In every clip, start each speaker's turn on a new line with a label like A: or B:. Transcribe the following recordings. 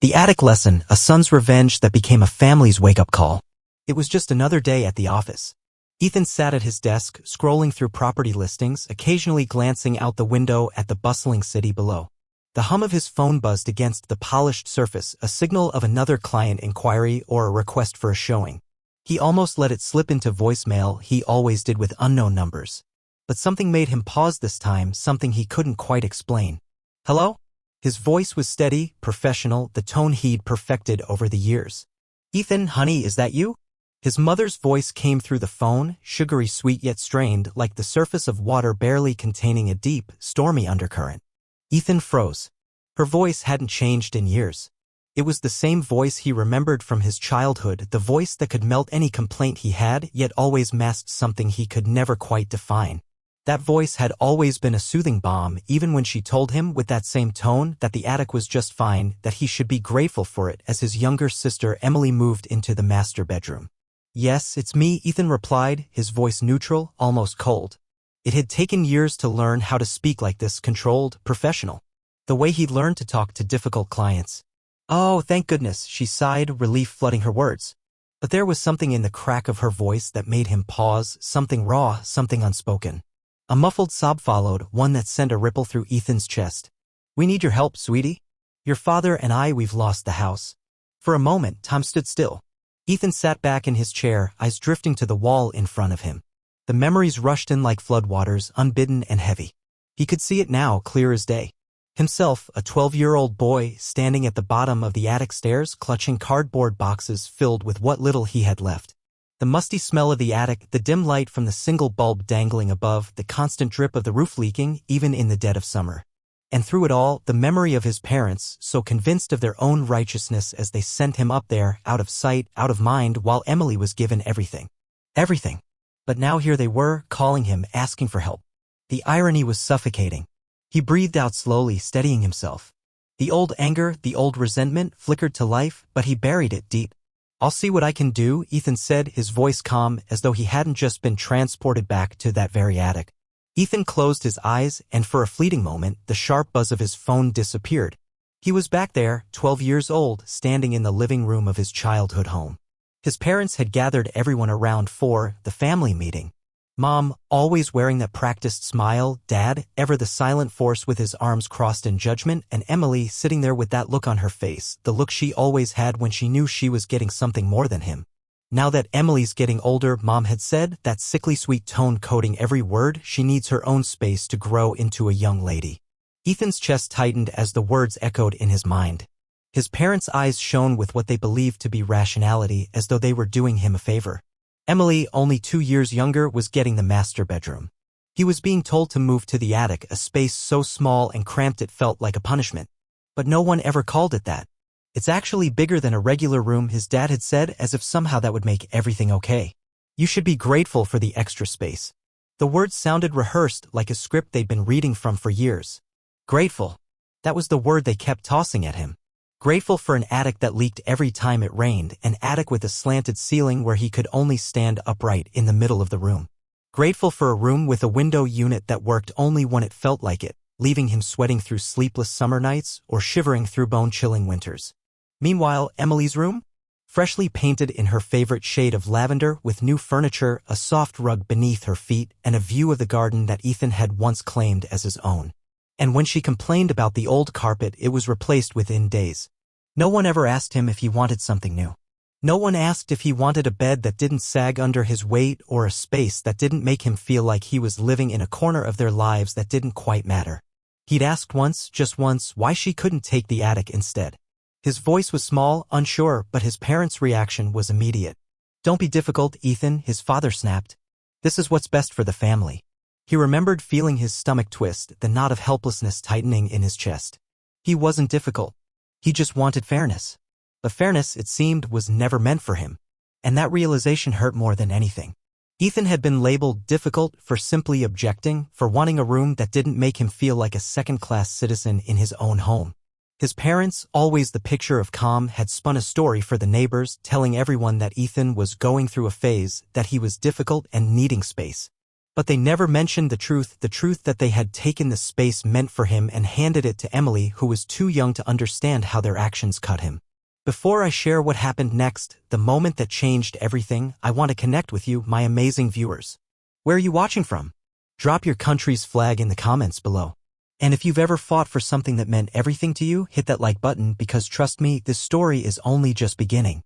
A: The attic lesson, a son's revenge that became a family's wake-up call. It was just another day at the office. Ethan sat at his desk, scrolling through property listings, occasionally glancing out the window at the bustling city below. The hum of his phone buzzed against the polished surface, a signal of another client inquiry or a request for a showing. He almost let it slip into voicemail, he always did with unknown numbers. But something made him pause this time, something he couldn't quite explain. Hello? His voice was steady, professional, the tone he'd perfected over the years. Ethan, honey, is that you? His mother's voice came through the phone, sugary sweet yet strained, like the surface of water barely containing a deep, stormy undercurrent. Ethan froze. Her voice hadn't changed in years. It was the same voice he remembered from his childhood, the voice that could melt any complaint he had, yet always masked something he could never quite define. That voice had always been a soothing balm, even when she told him with that same tone that the attic was just fine, that he should be grateful for it as his younger sister Emily moved into the master bedroom. Yes, it's me, Ethan replied, his voice neutral, almost cold. It had taken years to learn how to speak like this, controlled, professional. The way he'd learned to talk to difficult clients. Oh, thank goodness, she sighed, relief flooding her words. But there was something in the crack of her voice that made him pause, something raw, something unspoken. A muffled sob followed, one that sent a ripple through Ethan's chest. We need your help, sweetie. Your father and we've lost the house. For a moment, Tom stood still. Ethan sat back in his chair, eyes drifting to the wall in front of him. The memories rushed in like floodwaters, unbidden and heavy. He could see it now, clear as day. Himself, a 12-year-old boy, standing at the bottom of the attic stairs, clutching cardboard boxes filled with what little he had left. The musty smell of the attic, the dim light from the single bulb dangling above, the constant drip of the roof leaking, even in the dead of summer. And through it all, the memory of his parents, so convinced of their own righteousness as they sent him up there, out of sight, out of mind, while Emily was given everything. Everything. But now here they were, calling him, asking for help. The irony was suffocating. He breathed out slowly, steadying himself. The old anger, the old resentment, flickered to life, but he buried it deep. I'll see what I can do, Ethan said, his voice calm, as though he hadn't just been transported back to that very attic. Ethan closed his eyes, and for a fleeting moment, the sharp buzz of his phone disappeared. He was back there, 12 years old, standing in the living room of his childhood home. His parents had gathered everyone around for the family meeting. Mom, always wearing that practiced smile, Dad, ever the silent force with his arms crossed in judgment, and Emily sitting there with that look on her face, the look she always had when she knew she was getting something more than him. Now that Emily's getting older, Mom had said, that sickly sweet tone coating every word, she needs her own space to grow into a young lady. Ethan's chest tightened as the words echoed in his mind. His parents' eyes shone with what they believed to be rationality, as though they were doing him a favor. Emily, only 2 years younger, was getting the master bedroom. He was being told to move to the attic, a space so small and cramped it felt like a punishment. But no one ever called it that. It's actually bigger than a regular room, his dad had said, as if somehow that would make everything okay. You should be grateful for the extra space. The words sounded rehearsed, like a script they'd been reading from for years. Grateful. That was the word they kept tossing at him. Grateful for an attic that leaked every time it rained, an attic with a slanted ceiling where he could only stand upright in the middle of the room. Grateful for a room with a window unit that worked only when it felt like it, leaving him sweating through sleepless summer nights or shivering through bone-chilling winters. Meanwhile, Emily's room? Freshly painted in her favorite shade of lavender, with new furniture, a soft rug beneath her feet, and a view of the garden that Ethan had once claimed as his own. And when she complained about the old carpet, it was replaced within days. No one ever asked him if he wanted something new. No one asked if he wanted a bed that didn't sag under his weight or a space that didn't make him feel like he was living in a corner of their lives that didn't quite matter. He'd asked once, just once, why she couldn't take the attic instead. His voice was small, unsure, but his parents' reaction was immediate. Don't be difficult, Ethan, his father snapped. This is what's best for the family. He remembered feeling his stomach twist, the knot of helplessness tightening in his chest. He wasn't difficult. He just wanted fairness. But fairness, it seemed, was never meant for him. And that realization hurt more than anything. Ethan had been labeled difficult for simply objecting, for wanting a room that didn't make him feel like a second-class citizen in his own home. His parents, always the picture of calm, had spun a story for the neighbors, telling everyone that Ethan was going through a phase, that he was difficult and needing space. But they never mentioned the truth that they had taken the space meant for him and handed it to Emily, who was too young to understand how their actions cut him. Before I share what happened next, the moment that changed everything, I want to connect with you, my amazing viewers. Where are you watching from? Drop your country's flag in the comments below. And if you've ever fought for something that meant everything to you, hit that like button, because trust me, this story is only just beginning.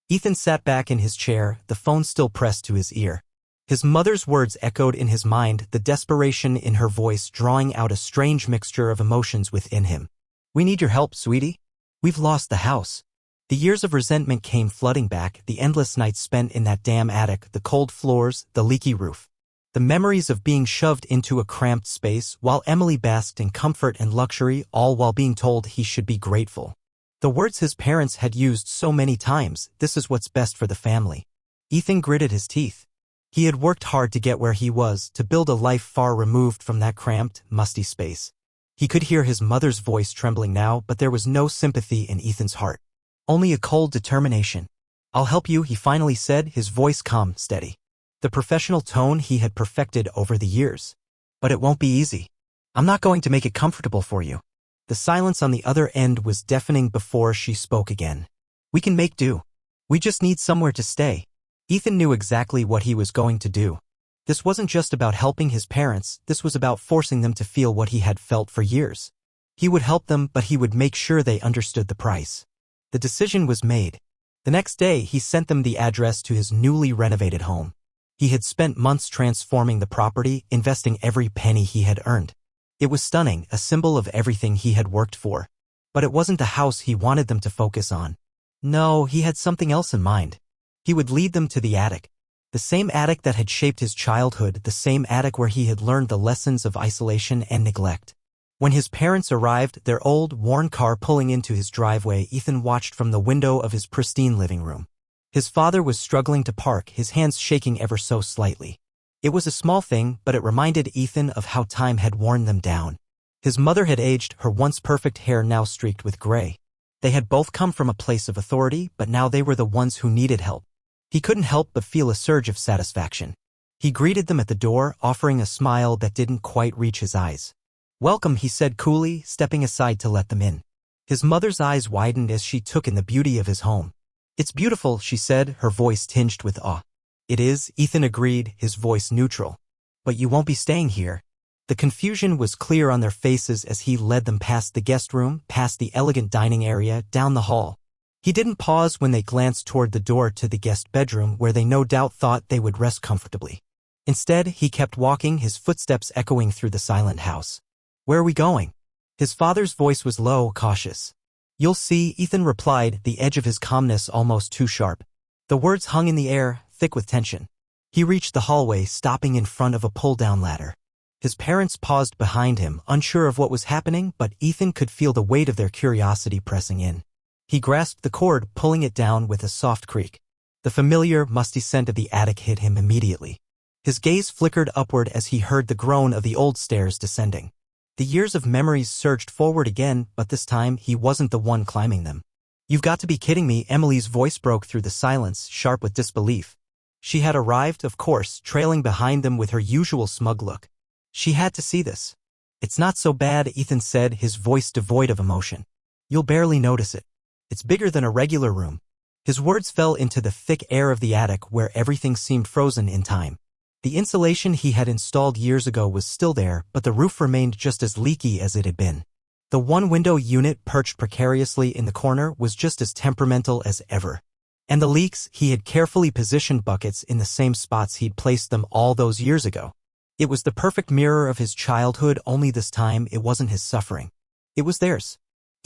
A: Ethan sat back in his chair, the phone still pressed to his ear. His mother's words echoed in his mind, the desperation in her voice drawing out a strange mixture of emotions within him. We need your help, sweetie. We've lost the house. The years of resentment came flooding back, the endless nights spent in that damn attic, the cold floors, the leaky roof. The memories of being shoved into a cramped space while Emily basked in comfort and luxury, all while being told he should be grateful. The words his parents had used so many times, this is what's best for the family. Ethan gritted his teeth. He had worked hard to get where he was, to build a life far removed from that cramped, musty space. He could hear his mother's voice trembling now, but there was no sympathy in Ethan's heart. Only a cold determination. I'll help you, he finally said, his voice calm, steady. The professional tone he had perfected over the years. But it won't be easy. I'm not going to make it comfortable for you. The silence on the other end was deafening before she spoke again. We can make do. We just need somewhere to stay. Ethan knew exactly what he was going to do. This wasn't just about helping his parents, this was about forcing them to feel what he had felt for years. He would help them, but he would make sure they understood the price. The decision was made. The next day, he sent them the address to his newly renovated home. He had spent months transforming the property, investing every penny he had earned. It was stunning, a symbol of everything he had worked for. But it wasn't the house he wanted them to focus on. No, he had something else in mind. He would lead them to the attic. The same attic that had shaped his childhood, the same attic where he had learned the lessons of isolation and neglect. When his parents arrived, their old, worn car pulling into his driveway, Ethan watched from the window of his pristine living room. His father was struggling to park, his hands shaking ever so slightly. It was a small thing, but it reminded Ethan of how time had worn them down. His mother had aged, her once perfect hair now streaked with gray. They had both come from a place of authority, but now they were the ones who needed help. He couldn't help but feel a surge of satisfaction. He greeted them at the door, offering a smile that didn't quite reach his eyes. Welcome, he said coolly, stepping aside to let them in. His mother's eyes widened as she took in the beauty of his home. It's beautiful, she said, her voice tinged with awe. It is, Ethan agreed, his voice neutral. But you won't be staying here. The confusion was clear on their faces as he led them past the guest room, past the elegant dining area, down the hall. He didn't pause when they glanced toward the door to the guest bedroom where they no doubt thought they would rest comfortably. Instead, he kept walking, his footsteps echoing through the silent house. Where are we going? His father's voice was low, cautious. You'll see, Ethan replied, the edge of his calmness almost too sharp. The words hung in the air, thick with tension. He reached the hallway, stopping in front of a pull-down ladder. His parents paused behind him, unsure of what was happening, but Ethan could feel the weight of their curiosity pressing in. He grasped the cord, pulling it down with a soft creak. The familiar, musty scent of the attic hit him immediately. His gaze flickered upward as he heard the groan of the old stairs descending. The years of memories surged forward again, but this time he wasn't the one climbing them. You've got to be kidding me, Emily's voice broke through the silence, sharp with disbelief. She had arrived, of course, trailing behind them with her usual smug look. She had to see this. It's not so bad, Ethan said, his voice devoid of emotion. You'll barely notice it. It's bigger than a regular room. His words fell into the thick air of the attic where everything seemed frozen in time. The insulation he had installed years ago was still there, but the roof remained just as leaky as it had been. The one-window unit perched precariously in the corner was just as temperamental as ever. And the leaks, he had carefully positioned buckets in the same spots he'd placed them all those years ago. It was the perfect mirror of his childhood, only this time it wasn't his suffering. It was theirs.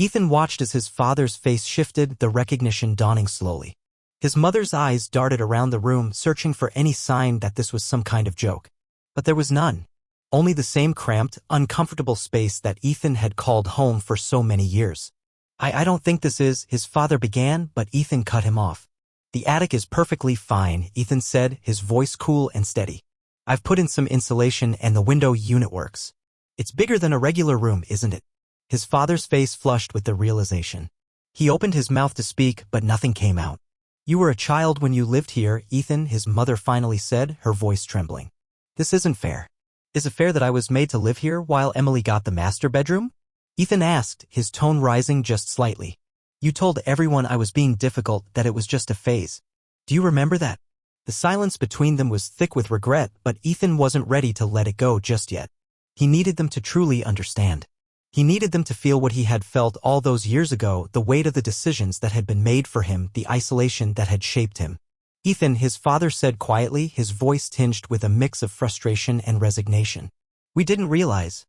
A: Ethan watched as his father's face shifted, the recognition dawning slowly. His mother's eyes darted around the room, searching for any sign that this was some kind of joke. But there was none. Only the same cramped, uncomfortable space that Ethan had called home for so many years. I don't think this is, his father began, but Ethan cut him off. The attic is perfectly fine, Ethan said, his voice cool and steady. I've put in some insulation and the window unit works. It's bigger than a regular room, isn't it? His father's face flushed with the realization. He opened his mouth to speak, but nothing came out. You were a child when you lived here, Ethan, his mother finally said, her voice trembling. This isn't fair. Is it fair that I was made to live here while Emily got the master bedroom? Ethan asked, his tone rising just slightly. You told everyone I was being difficult, that it was just a phase. Do you remember that? The silence between them was thick with regret, but Ethan wasn't ready to let it go just yet. He needed them to truly understand. He needed them to feel what he had felt all those years ago, the weight of the decisions that had been made for him, the isolation that had shaped him. Ethan, his father said quietly, his voice tinged with a mix of frustration and resignation. We didn't realize.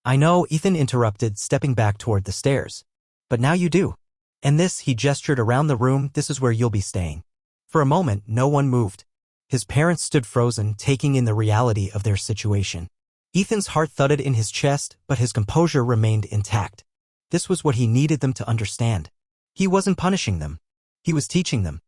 A: I know, Ethan interrupted, stepping back toward the stairs. But now you do. And this, he gestured around the room, this is where you'll be staying. For a moment, no one moved. His parents stood frozen, taking in the reality of their situation. Ethan's heart thudded in his chest, but his composure remained intact. This was what he needed them to understand. He wasn't punishing them. He was teaching them.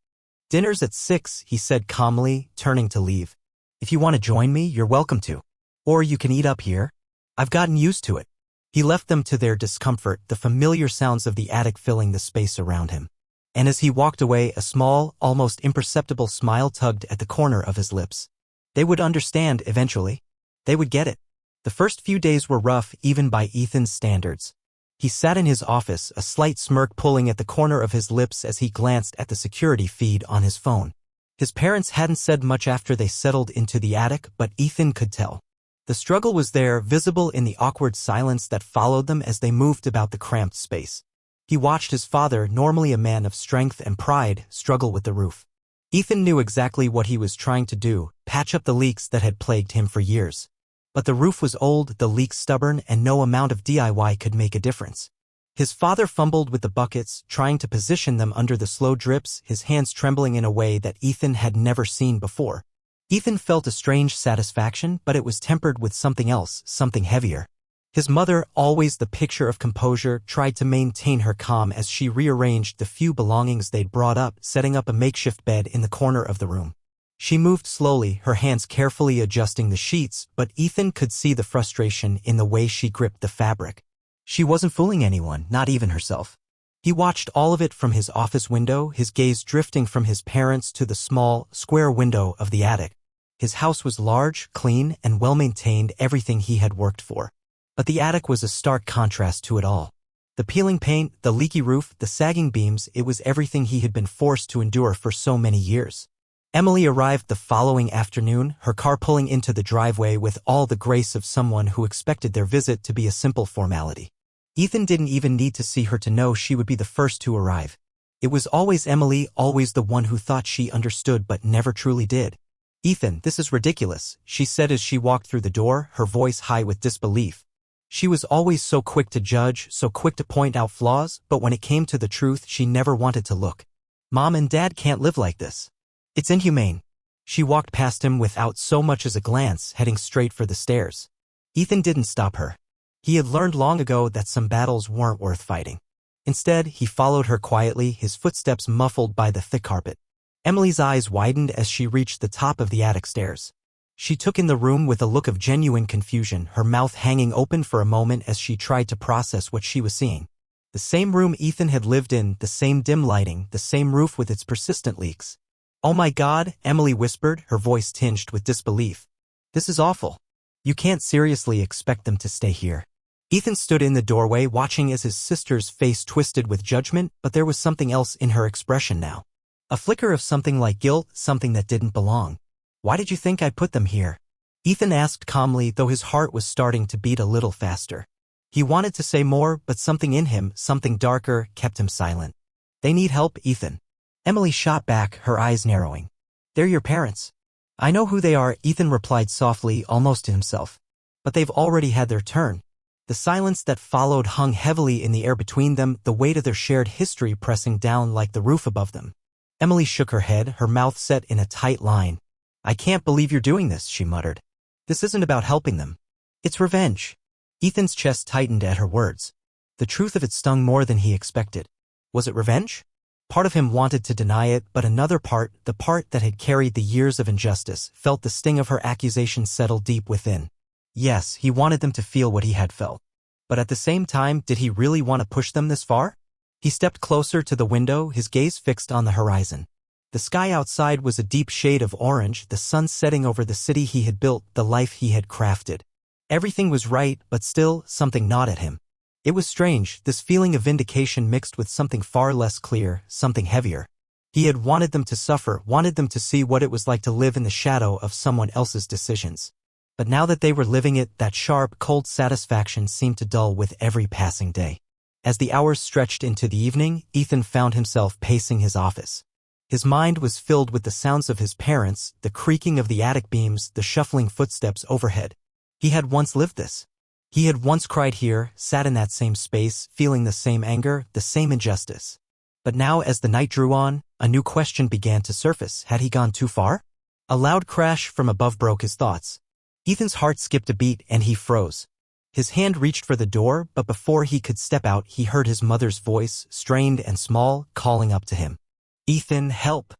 A: Dinner's at 6, he said calmly, turning to leave. If you want to join me, you're welcome to. Or you can eat up here. I've gotten used to it. He left them to their discomfort, the familiar sounds of the attic filling the space around him. And as he walked away, a small, almost imperceptible smile tugged at the corner of his lips. They would understand eventually. They would get it. The first few days were rough, even by Ethan's standards. He sat in his office, a slight smirk pulling at the corner of his lips as he glanced at the security feed on his phone. His parents hadn't said much after they settled into the attic, but Ethan could tell. The struggle was there, visible in the awkward silence that followed them as they moved about the cramped space. He watched his father, normally a man of strength and pride, struggle with the roof. Ethan knew exactly what he was trying to do, patch up the leaks that had plagued him for years. But the roof was old, the leaks stubborn, and no amount of DIY could make a difference. His father fumbled with the buckets, trying to position them under the slow drips, his hands trembling in a way that Ethan had never seen before. Ethan felt a strange satisfaction, but it was tempered with something else, something heavier. His mother, always the picture of composure, tried to maintain her calm as she rearranged the few belongings they'd brought up, setting up a makeshift bed in the corner of the room. She moved slowly, her hands carefully adjusting the sheets, but Ethan could see the frustration in the way she gripped the fabric. She wasn't fooling anyone, not even herself. He watched all of it from his office window, his gaze drifting from his parents to the small, square window of the attic. His house was large, clean, and well-maintained, everything he had worked for. But the attic was a stark contrast to it all. The peeling paint, the leaky roof, the sagging beams, it was everything he had been forced to endure for so many years. Emily arrived the following afternoon, her car pulling into the driveway with all the grace of someone who expected their visit to be a simple formality. Ethan didn't even need to see her to know she would be the first to arrive. It was always Emily, always the one who thought she understood but never truly did. Ethan, this is ridiculous, she said as she walked through the door, her voice high with disbelief. She was always so quick to judge, so quick to point out flaws, but when it came to the truth, she never wanted to look. Mom and Dad can't live like this. It's inhumane. She walked past him without so much as a glance, heading straight for the stairs. Ethan didn't stop her. He had learned long ago that some battles weren't worth fighting. Instead, he followed her quietly, his footsteps muffled by the thick carpet. Emily's eyes widened as she reached the top of the attic stairs. She took in the room with a look of genuine confusion, her mouth hanging open for a moment as she tried to process what she was seeing. The same room Ethan had lived in, the same dim lighting, the same roof with its persistent leaks. Oh my God, Emily whispered, her voice tinged with disbelief. This is awful. You can't seriously expect them to stay here. Ethan stood in the doorway watching as his sister's face twisted with judgment, but there was something else in her expression now. A flicker of something like guilt, something that didn't belong. Why did you think I put them here? Ethan asked calmly, though his heart was starting to beat a little faster. He wanted to say more, but something in him, something darker, kept him silent. They need help, Ethan. Emily shot back, her eyes narrowing. They're your parents. I know who they are, Ethan replied softly, almost to himself. But they've already had their turn. The silence that followed hung heavily in the air between them, the weight of their shared history pressing down like the roof above them. Emily shook her head, her mouth set in a tight line. I can't believe you're doing this, she muttered. This isn't about helping them. It's revenge. Ethan's chest tightened at her words. The truth of it stung more than he expected. Was it revenge? Part of him wanted to deny it, but another part, the part that had carried the years of injustice, felt the sting of her accusation settle deep within. Yes, he wanted them to feel what he had felt. But at the same time, did he really want to push them this far? He stepped closer to the window, his gaze fixed on the horizon. The sky outside was a deep shade of orange, the sun setting over the city he had built, the life he had crafted. Everything was right, but still, something gnawed at him. It was strange, this feeling of vindication mixed with something far less clear, something heavier. He had wanted them to suffer, wanted them to see what it was like to live in the shadow of someone else's decisions. But now that they were living it, that sharp, cold satisfaction seemed to dull with every passing day. As the hours stretched into the evening, Ethan found himself pacing his office. His mind was filled with the sounds of his parents, the creaking of the attic beams, the shuffling footsteps overhead. He had once lived this. He had once cried here, sat in that same space, feeling the same anger, the same injustice. But now, as the night drew on, a new question began to surface. Had he gone too far? A loud crash from above broke his thoughts. Ethan's heart skipped a beat and he froze. His hand reached for the door, but before he could step out, he heard his mother's voice, strained and small, calling up to him. "Ethan, help!"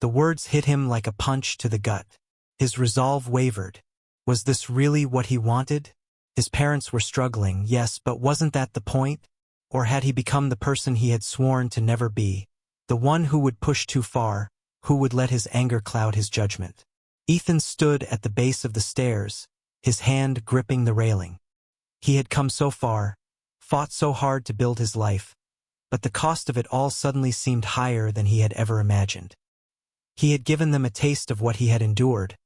A: The words hit him like a punch to the gut. His resolve wavered. Was this really what he wanted? His parents were struggling, yes, but wasn't that the point? Or had he become the person he had sworn to never be? The one who would push too far, who would let his anger cloud his judgment. Ethan stood at the base of the stairs, his hand gripping the railing. He had come so far, fought so hard to build his life, but the cost of it all suddenly seemed higher than he had ever imagined. He had given them a taste of what he had endured,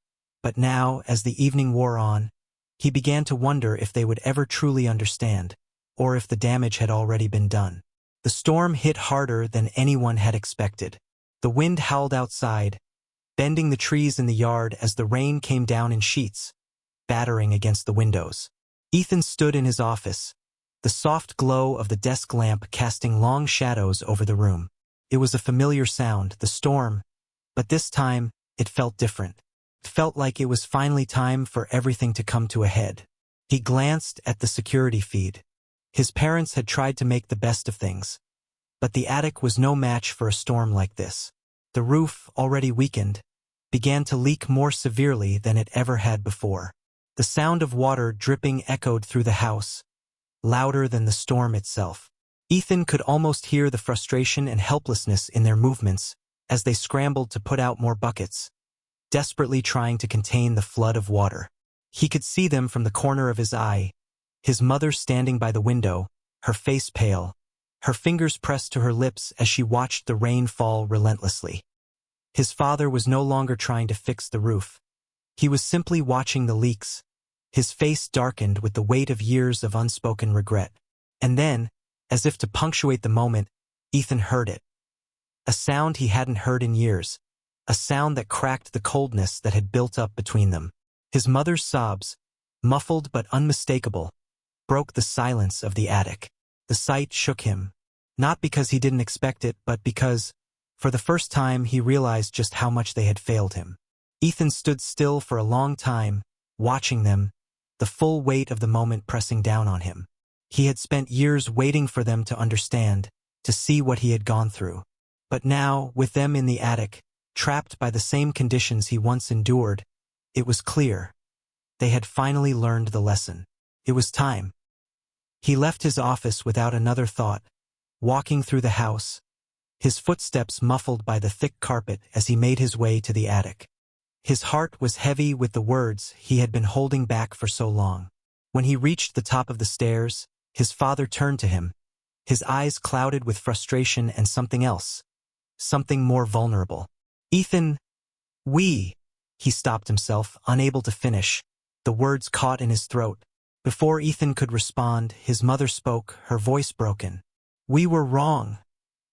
A: but now, as the evening wore on, he began to wonder if they would ever truly understand, or if the damage had already been done. The storm hit harder than anyone had expected. The wind howled outside, bending the trees in the yard as the rain came down in sheets, battering against the windows. Ethan stood in his office, the soft glow of the desk lamp casting long shadows over the room. It was a familiar sound, the storm, but this time it felt different. It felt like it was finally time for everything to come to a head. He glanced at the security feed. His parents had tried to make the best of things, but the attic was no match for a storm like this. The roof, already weakened, began to leak more severely than it ever had before. The sound of water dripping echoed through the house, louder than the storm itself. Ethan could almost hear the frustration and helplessness in their movements as they scrambled to put out more buckets, desperately trying to contain the flood of water. He could see them from the corner of his eye, his mother standing by the window, her face pale, her fingers pressed to her lips as she watched the rain fall relentlessly. His father was no longer trying to fix the roof. He was simply watching the leaks. His face darkened with the weight of years of unspoken regret. And then, as if to punctuate the moment, Ethan heard it. A sound he hadn't heard in years. A sound that cracked the coldness that had built up between them. His mother's sobs, muffled but unmistakable, broke the silence of the attic. The sight shook him, not because he didn't expect it, but because, for the first time, he realized just how much they had failed him. Ethan stood still for a long time, watching them, the full weight of the moment pressing down on him. He had spent years waiting for them to understand, to see what he had gone through. But now, with them in the attic, trapped by the same conditions he once endured, it was clear. They had finally learned the lesson. It was time. He left his office without another thought, walking through the house, his footsteps muffled by the thick carpet as he made his way to the attic. His heart was heavy with the words he had been holding back for so long. When he reached the top of the stairs, his father turned to him, his eyes clouded with frustration and something else, something more vulnerable. "Ethan, he stopped himself, unable to finish, the words caught in his throat. Before Ethan could respond, his mother spoke, her voice broken. "We were wrong,"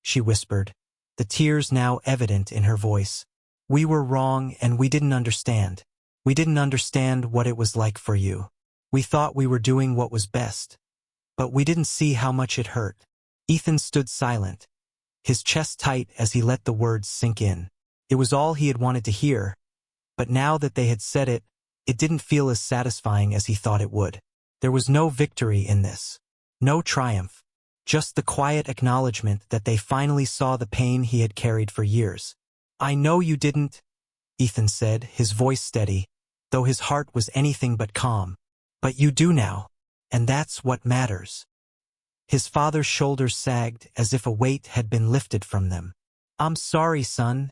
A: she whispered, the tears now evident in her voice. "We were wrong and we didn't understand. We didn't understand what it was like for you. We thought we were doing what was best. But we didn't see how much it hurt." Ethan stood silent, his chest tight as he let the words sink in. It was all he had wanted to hear, but now that they had said it, it didn't feel as satisfying as he thought it would. There was no victory in this, no triumph, just the quiet acknowledgement that they finally saw the pain he had carried for years. "I know you didn't," Ethan said, his voice steady, though his heart was anything but calm. "But you do now, and that's what matters." His father's shoulders sagged as if a weight had been lifted from them. "I'm sorry, son,"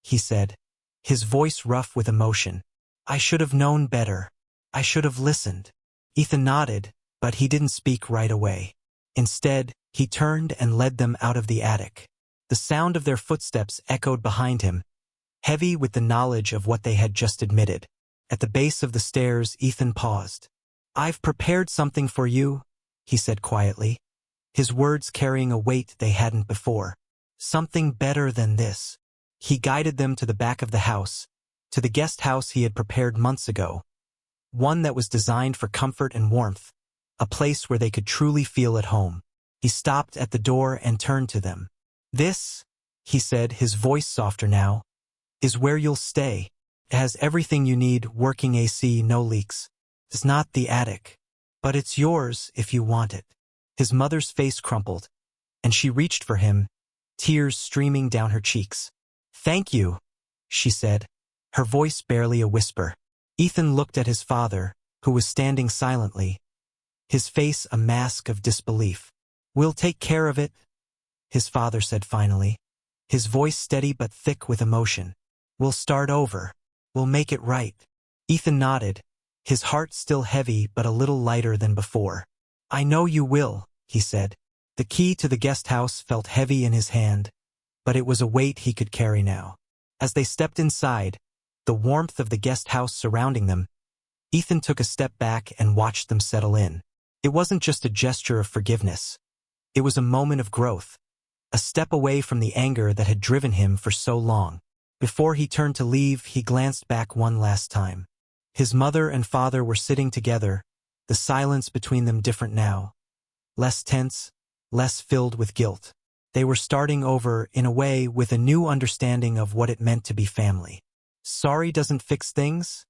A: he said, his voice rough with emotion. I should have known better. I should have listened. Ethan nodded, but he didn't speak right away. Instead, he turned and led them out of the attic. The sound of their footsteps echoed behind him, heavy with the knowledge of what they had just admitted. At the base of the stairs, Ethan paused. I've prepared something for you, he said quietly, his words carrying a weight they hadn't before. Something better than this. He guided them to the back of the house, to the guest house he had prepared months ago, one that was designed for comfort and warmth, a place where they could truly feel at home. He stopped at the door and turned to them. This, he said, his voice softer now, is where you'll stay. It has everything you need, working AC, no leaks. It's not the attic, but it's yours if you want it. His mother's face crumpled, and she reached for him, tears streaming down her cheeks. Thank you, she said, her voice barely a whisper. Ethan looked at his father, who was standing silently, his face a mask of disbelief. We'll take care of it, his father said finally, his voice steady but thick with emotion. We'll start over. We'll make it right. Ethan nodded, his heart still heavy but a little lighter than before. I know you will, he said. The key to the guest house felt heavy in his hand, but it was a weight he could carry now. As they stepped inside, the warmth of the guest house surrounding them, Ethan took a step back and watched them settle in. It wasn't just a gesture of forgiveness. It was a moment of growth, a step away from the anger that had driven him for so long. Before he turned to leave, he glanced back one last time. His mother and father were sitting together, the silence between them different now. Less tense, less filled with guilt. They were starting over, in a way, with a new understanding of what it meant to be family. Sorry doesn't fix things?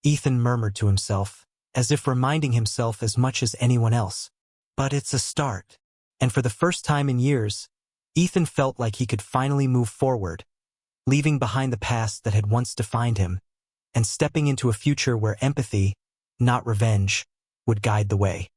A: Ethan murmured to himself, as if reminding himself as much as anyone else. But it's a start. And for the first time in years, Ethan felt like he could finally move forward, leaving behind the past that had once defined him, and stepping into a future where empathy, not revenge, would guide the way.